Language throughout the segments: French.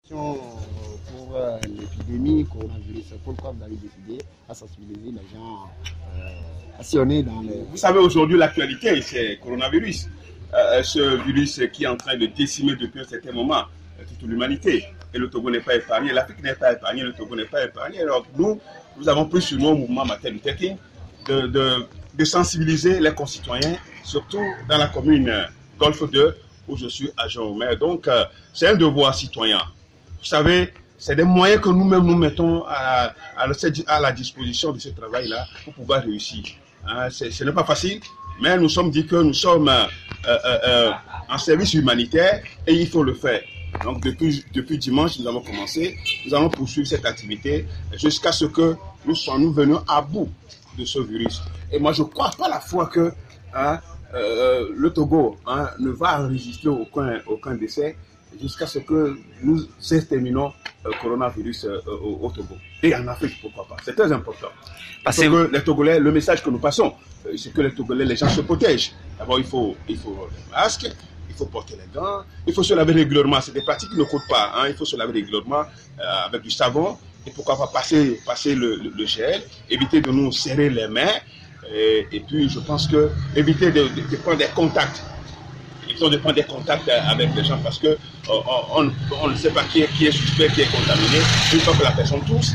Pour l'épidémie coronavirus, pourquoi vous avez décidé à sensibiliser les gens à sillonner dans les... Vous savez, aujourd'hui, l'actualité, c'est coronavirus. Ce virus qui est en train de décimer depuis un certain moment toute l'humanité. Et le Togo n'est pas épargné, l'Afrique n'est pas épargnée, le Togo n'est pas épargné. Alors nous avons pris sur nous au mouvement Martin Luther King de sensibiliser les concitoyens, surtout dans la commune Golfe 2, où je suis agent au maire. Donc, c'est un devoir citoyen. Vous savez, c'est des moyens que nous-mêmes nous mettons à la disposition de ce travail-là pour pouvoir réussir. Hein, ce n'est pas facile, mais nous sommes dit que nous sommes en service humanitaire et il faut le faire. Donc depuis dimanche, nous avons commencé, nous allons poursuivre cette activité jusqu'à ce que nous venions à bout de ce virus. Et moi, je ne crois pas la fois que le Togo ne va enregistrer aucun décès jusqu'à ce que nous exterminons le coronavirus au Togo. Et en Afrique, pourquoi pas. C'est très important. Parce que les Togolais, le message que nous passons, c'est que les Togolais, les gens se protègent. D'abord, il faut le masque, il faut porter les gants, il faut se laver régulièrement. C'est des pratiques qui ne coûtent pas. Hein. Il faut se laver régulièrement avec du savon. Et pourquoi pas passer le gel, éviter de nous serrer les mains. Et puis, je pense que éviter de prendre des contacts. De prendre des contacts avec les gens parce que on ne sait pas qui est suspect, qui est contaminé. Une fois que la personne tousse,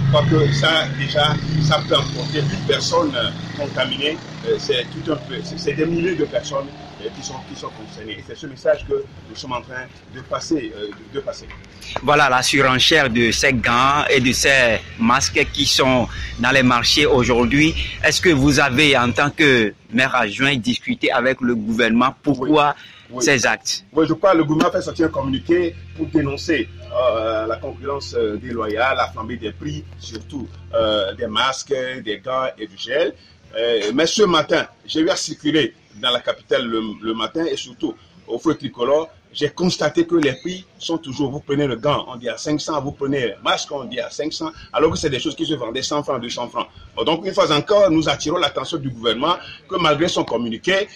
je crois que ça déjà, ça peut emporter une personne contaminée. C'est des milliers de personnes qui sont concernées. Et c'est ce message que nous sommes en train de passer. Voilà la surenchère de ces gants et de ces masques qui sont dans les marchés aujourd'hui. Est-ce que vous avez, en tant que maire adjoint, discuté avec le gouvernement pourquoi ces actes? Oui, je crois que le gouvernement a fait sortir un communiqué pour dénoncer la concurrence déloyale, la flambée des prix, surtout des masques, des gants et du gel. Mais ce matin, j'ai eu à circuler dans la capitale le matin et surtout au feu tricolore. J'ai constaté que les prix sont toujours, vous prenez le gant, on dit à 500, vous prenez le masque, on dit à 500, alors que c'est des choses qui se vendaient 100 francs, 200 francs. Donc, une fois encore, nous attirons l'attention du gouvernement que malgré son communiqué,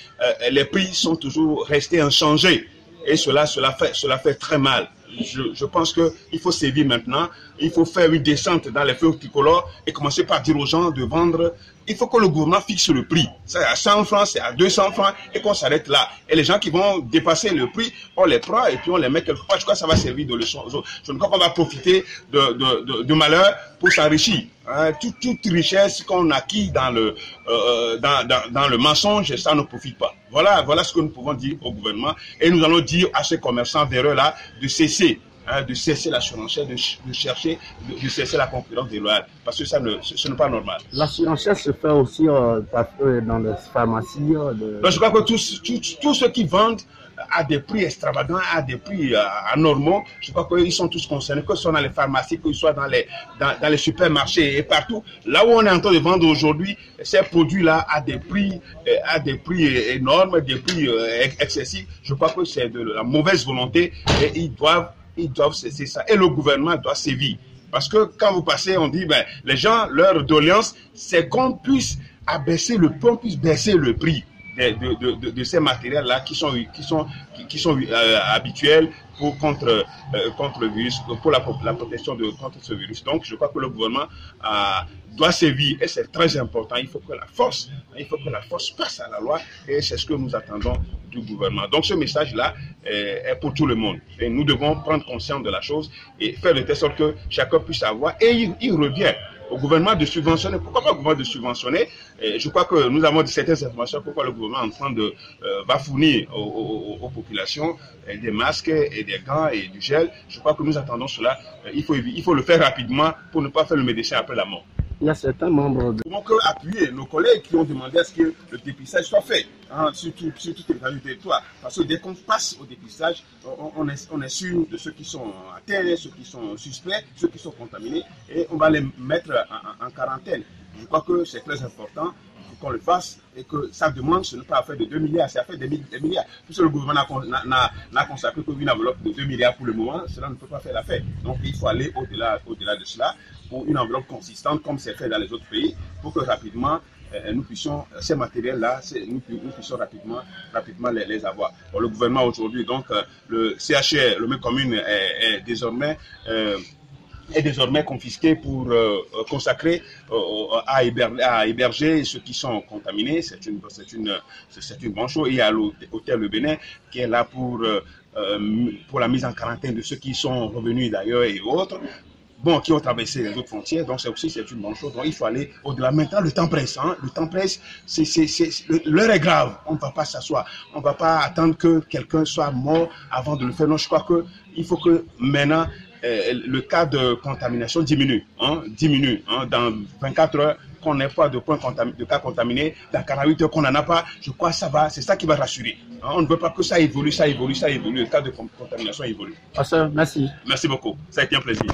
les prix sont toujours restés inchangés. Et cela fait très mal. Je pense qu'il faut sévir maintenant. Il faut faire une descente dans les feux tricolores et commencer par dire aux gens de vendre. Il faut que le gouvernement fixe le prix. C'est à 100 francs, c'est à 200 francs et qu'on s'arrête là. Et les gens qui vont dépasser le prix, on les prend et puis on les met quelque part. Je crois que ça va servir de leçon aux autres. Je ne crois pas qu'on va profiter de malheur pour s'enrichir. Hein, toute richesse qu'on acquit dans le mensonge, ça ne profite pas. Voilà ce que nous pouvons dire au gouvernement. Et nous allons dire à ces commerçants véreux-là de cesser la surenchère, de cesser la concurrence déloyale. Parce que ce n'est pas normal. La surenchère se fait aussi dans les pharmacies. Donc, je crois que tous ceux qui vendent à des prix extravagants, à des prix anormaux, je crois qu'ils sont tous concernés, que ce soit dans les pharmacies, que ce soit dans les supermarchés et partout. Là où on est en train de vendre aujourd'hui ces produits-là à des prix énormes, des prix excessifs, je crois que c'est de la mauvaise volonté et ils doivent cesser ça. Et le gouvernement doit sévir. Parce que quand vous passez, on dit, les gens, leur doléance, c'est qu'on puisse baisser le prix de ces matériels-là qui sont habituels contre le virus, pour la protection contre ce virus. Donc, je crois que le gouvernement doit sévir et c'est très important. Il faut que la force passe à la loi et c'est ce que nous attendons du gouvernement. Donc, ce message-là est pour tout le monde. Et nous devons prendre conscience de la chose et faire de telle sorte que chacun puisse avoir. Et il revient au gouvernement de subventionner. Pourquoi pas le gouvernement de subventionner? Je crois que nous avons certaines informations pourquoi le gouvernement est en train va fournir aux populations des masques et des gants et du gel. Je crois que nous attendons cela. Il faut le faire rapidement pour ne pas faire le médecin après la mort. Il y a certains membres Nous pouvons appuyer nos collègues qui ont demandé à ce que le dépistage soit fait sur tout le territoire. Parce que dès qu'on passe au dépistage, on est sûr de ceux qui sont atteints, ceux qui sont suspects, ceux qui sont contaminés, et on va les mettre en quarantaine. Je crois que c'est très important qu'on le fasse et que sa demande, ce n'est pas affaire de 2 milliards, c'est affaire de milliards. Puisque le gouvernement n'a consacré qu'une enveloppe de 2 milliards pour le moment, cela ne peut pas faire l'affaire. Donc il faut aller au-delà de cela pour une enveloppe consistante comme c'est fait dans les autres pays pour que rapidement nous puissions, ces matériels-là, nous puissions rapidement les avoir. Bon, le gouvernement aujourd'hui, donc le CHR, le commune est désormais confisqué pour consacrer à héberger ceux qui sont contaminés. C'est une bonne chose. Il y a l'hôtel Le Bénin qui est là pour la mise en quarantaine de ceux qui sont revenus d'ailleurs et autres. Bon, qui ont traversé les autres frontières, donc c'est une bonne chose. Donc il faut aller au-delà. Maintenant, le temps presse. Le temps presse, l'heure est grave. On ne va pas s'asseoir. On ne va pas attendre que quelqu'un soit mort avant de le faire. Non, je crois qu'il faut que maintenant, le cas de contamination diminue. Dans 24 heures, qu'on n'ait pas de cas contaminés, dans 48 heures qu'on n'en a pas, je crois que ça va, c'est ça qui va rassurer. On ne veut pas que ça évolue, le cas de contamination évolue. Pasteur, merci. Merci beaucoup, ça a été un plaisir.